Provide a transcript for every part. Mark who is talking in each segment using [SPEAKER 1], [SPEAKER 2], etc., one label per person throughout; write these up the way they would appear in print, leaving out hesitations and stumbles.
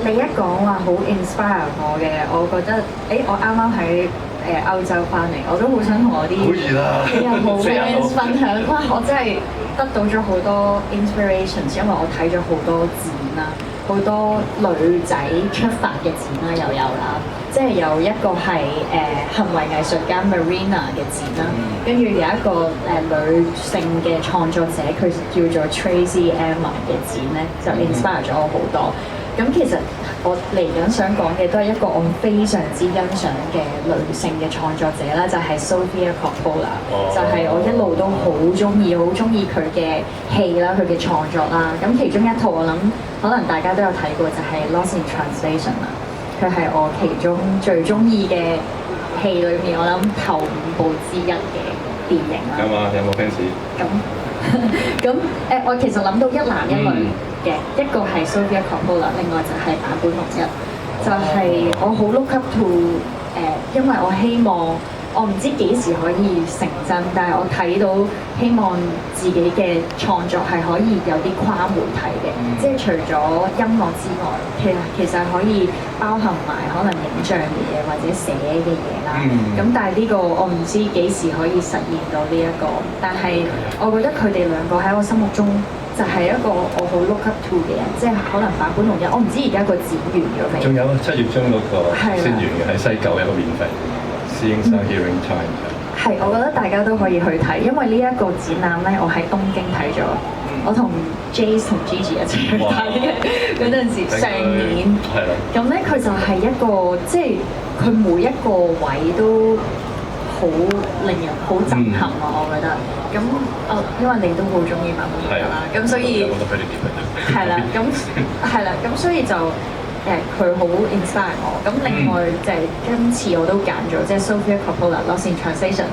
[SPEAKER 1] 你一講話好 inspire 我嘅，我覺得我啱啱喺歐洲翻嚟，我都好想同我啲
[SPEAKER 2] 好熱啊！
[SPEAKER 1] 好 fans 分享。哇！我真係得到咗好多 inspirations，因為我睇咗好多展啦，好多女仔出發嘅展啦，又有啦。即係有一個係行為藝術家 Marina 嘅展啦，跟住有一個女性嘅創作者，佢叫做 Tracy Emma 嘅展咧，就 inspire 咗我好多。咁其實我嚟緊想講嘅都係一個我非常之欣賞嘅女性嘅創作者啦，就係 Sofia Coppola，就係我一路都好中意佢嘅戲啦，佢嘅創作啦。咁其中一套我諗可能大家都有睇過，就係 Lost in Translation 啦。佢係我其中最中意嘅戲裏面，我諗頭5部之一嘅電影啦。
[SPEAKER 2] 有嘛？有冇 fans？
[SPEAKER 1] 咁我其實諗到一男一女嘅，一個係 Sofia Coppola，另外就係坂本龍一，就係我好 look up to 因為我希望我唔知幾時可以成真，但係我睇到希望自己嘅創作係可以有啲跨媒體嘅，即係除咗音樂之外，其實可以包含埋可能影像嘅嘢或者寫嘅嘢啦。咁但係呢個我唔知幾時可以實現到呢一個，但係我覺得佢哋兩個喺我心目中就係一個我好 look up to 嘅人，即係可能坂本龍一，我唔知而家個展完咗未？
[SPEAKER 2] 仲有7月中嗰個先完嘅，喺西九有個免費師兄生 Hearing Time。
[SPEAKER 1] 係，我覺得大家都可以去睇，因為呢一個展覽咧，我喺東京睇咗，我同 Jace 同 Gigi 一齊去睇嘅嗰陣時，上年。係啦。咁咧，佢就係一個，即係佢每一個位都好令人好震撼啊！我覺得。咁因為你都好中意坂本龍一啦，咁所以係啦，咁所以就。佢好 inspire 我，咁另外就係今次我都揀咗即係 Sofia Coppola Lost in Translation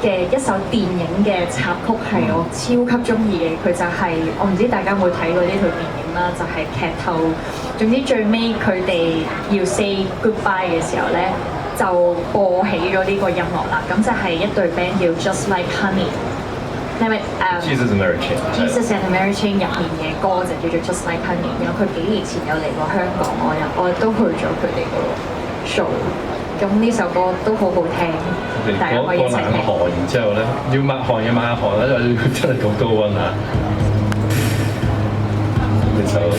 [SPEAKER 1] 嘅一首電影嘅插曲係我超級中意嘅，佢就係、我唔知大家有冇睇過呢套電影啦，就係、劇透，總之最尾佢哋要 say goodbye 嘅時候咧，就播起咗呢個音樂啦，咁就係一隊 band 叫 Just Like Honey。係咪
[SPEAKER 2] Jesus and Mary Chain
[SPEAKER 1] 入面嘅歌就叫做 Just Like Honey，然後佢幾年前有嚟過香港，我都去咗佢哋個 show， 咁呢首歌都好好聽，大家可以一齊聽。
[SPEAKER 2] 過冷河，然之後咧要抹汗嘅抹汗咧，真係好高溫啊！